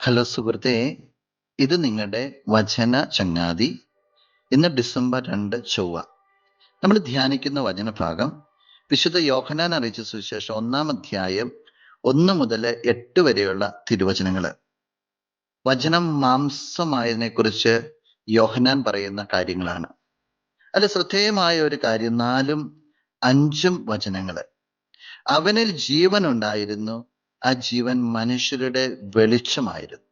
Hello സുഹൃത്തേ, ഇത് നിങ്ങളുടെ വചന ചങ്ങാതി. ഇന്ന് ഡിസംബർ 2 ചൊവ്വ. നമ്മൾ ധ്യാനിക്കുന്ന വചനഭാഗം വിശുദ്ധ യോഹന്നാൻ അറിയിച്ച സുവിശേഷം 1-ാം അധ്യായം 1 മുതൽ 8 വരെയുള്ള തിരുവചനങ്ങൾ. വചനം മാംസമായതിനെ കുറിച്ച് യോഹന്നാൻ പറയുന്ന കാര്യങ്ങളാണ്. അതിൽ ശ്രദ്ധേയമായ ഒരു കാര്യം 4ഉം 5ഉം വചനങ്ങൾ. അവനിൽ ജീവൻ ഉണ്ടായിരുന്നു, ആ ജീവൻ മനുഷ്യരുടെ വെളിച്ചമായിരുന്നു.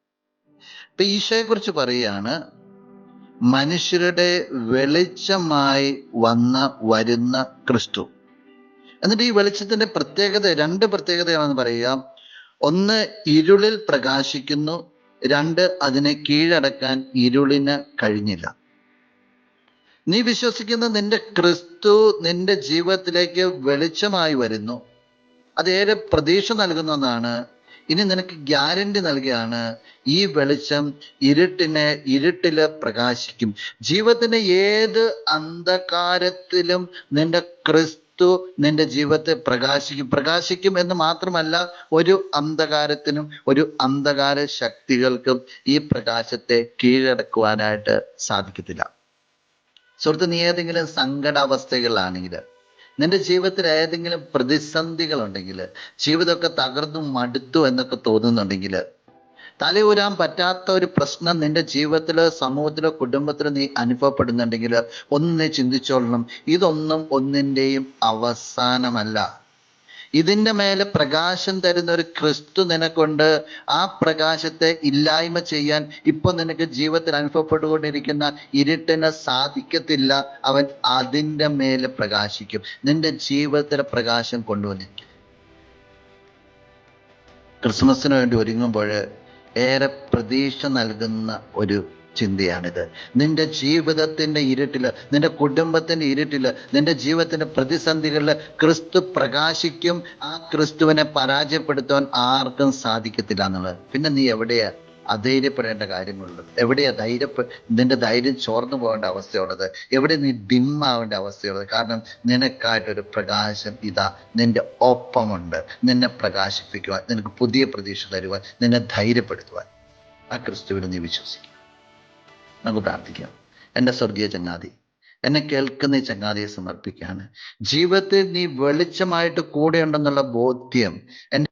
ഇപ്പൊ ഈശോയെ കുറിച്ച് പറയുകയാണ്, മനുഷ്യരുടെ വെളിച്ചമായി വരുന്ന ക്രിസ്തു. എന്നിട്ട് ഈ വെളിച്ചത്തിന്റെ പ്രത്യേകത, 2 പ്രത്യേകതയാണെന്ന് പറയുക. ഒന്ന്, ഇരുളിൽ പ്രകാശിക്കുന്നു. 2, അതിനെ കീഴടക്കാൻ ഇരുളിന് കഴിഞ്ഞില്ല. നീ വിശ്വസിക്കുന്ന നിന്റെ ക്രിസ്തു നിന്റെ ജീവിതത്തിലേക്ക് വെളിച്ചമായി വരുന്നു. അതേറെ പ്രതീക്ഷ നൽകുന്നതാണ്. ഇനി നിനക്ക് ഗ്യാരണ്ടി നൽകുകയാണ്, ഈ വെളിച്ചം ഇരുട്ടില് പ്രകാശിക്കും. ജീവിതത്തിന്റെ ഏത് അന്ധകാരത്തിലും നിന്റെ ക്രിസ്തു നിന്റെ ജീവിതത്തെ പ്രകാശിക്കും എന്ന് മാത്രമല്ല, ഒരു അന്ധകാരത്തിനും ഒരു അന്ധകാര ശക്തികൾക്കും ഈ പ്രകാശത്തെ കീഴടക്കുവാനായിട്ട് സാധിക്കത്തില്ല. സുഹൃത്ത്, നീ ഏതെങ്കിലും സങ്കടാവസ്ഥകളിലാണെങ്കിൽ, നിന്റെ ജീവിതത്തിൽ ഏതെങ്കിലും പ്രതിസന്ധികൾ ഉണ്ടെങ്കിൽ, ജീവിതമൊക്കെ തകർന്നു മടുത്തു എന്നൊക്കെ തോന്നുന്നുണ്ടെങ്കിൽ, തലയൂരാൻ പറ്റാത്ത ഒരു പ്രശ്നം നിന്റെ ജീവിതത്തിലോ സമൂഹത്തിലോ കുടുംബത്തിലോ നീ അനുഭവപ്പെടുന്നുണ്ടെങ്കിൽ, ഒന്ന് നീ ചിന്തിച്ചോളണം, ഇതൊന്നും ഒന്നിൻ്റെയും അവസാനമല്ല. ഇതിൻ്റെ മേലെ പ്രകാശം തരുന്ന ഒരു ക്രിസ്തു നിനക്കുണ്ട്. ആ പ്രകാശത്തെ ഇല്ലായ്മ ചെയ്യാൻ ഇപ്പൊ നിനക്ക് ജീവിതത്തിൽ അനുഭവപ്പെട്ടുകൊണ്ടിരിക്കുന്ന ഇരുട്ടിന് സാധിക്കത്തില്ല. അവൻ അതിൻ്റെ മേലെ പ്രകാശിക്കും. നിന്റെ ജീവിതത്തിലെ പ്രകാശം കൊണ്ടുവന്നിരിക്കും. ക്രിസ്മസിന് വേണ്ടി ഒരുങ്ങുമ്പോൾ ഏറെ പ്രതീക്ഷ നൽകുന്ന ഒരു ചിന്തയാണിത്. നിന്റെ ജീവിതത്തിന്റെ ഇരുട്ടില്, നിന്റെ കുടുംബത്തിന്റെ ഇരുട്ടില്, നിന്റെ ജീവിതത്തിന്റെ പ്രതിസന്ധികളിൽ ക്രിസ്തു പ്രകാശിക്കും. ആ ക്രിസ്തുവിനെ പരാജയപ്പെടുത്താൻ ആർക്കും സാധിക്കത്തില്ല എന്നുള്ളത്. പിന്നെ നീ എവിടെയാ അധൈര്യപ്പെടേണ്ട കാര്യങ്ങളുള്ളത്? എവിടെയാ നിന്റെ ധൈര്യം ചോർന്നു പോകേണ്ട അവസ്ഥയുള്ളത്? എവിടെ നീ ഡിമ്മാവേണ്ട അവസ്ഥയുള്ളത്? കാരണം നിനക്കായിട്ടൊരു പ്രകാശം ഇതാ നിന്റെ ഒപ്പമുണ്ട്. നിന്നെ പ്രകാശിപ്പിക്കുവാൻ, നിനക്ക് പുതിയ പ്രതീക്ഷ തരുവാൻ, നിന്നെ ധൈര്യപ്പെടുത്തുവാൻ. ആ ക്രിസ്തുവിനെ നീ വിശ്വസിക്കും. നമുക്ക് പ്രാർത്ഥിക്കാം. എൻ്റെ സ്വർഗീയ ചങ്ങാതി, എന്നെ കേൾക്കുന്ന ഈ ചങ്ങാതിയെ സമർപ്പിക്കുകയാണ്. ജീവിതത്തിൽ നീ വെളിച്ചമായിട്ട് കൂടെ ഉണ്ടെന്നുള്ള ബോധ്യം എൻ്റെ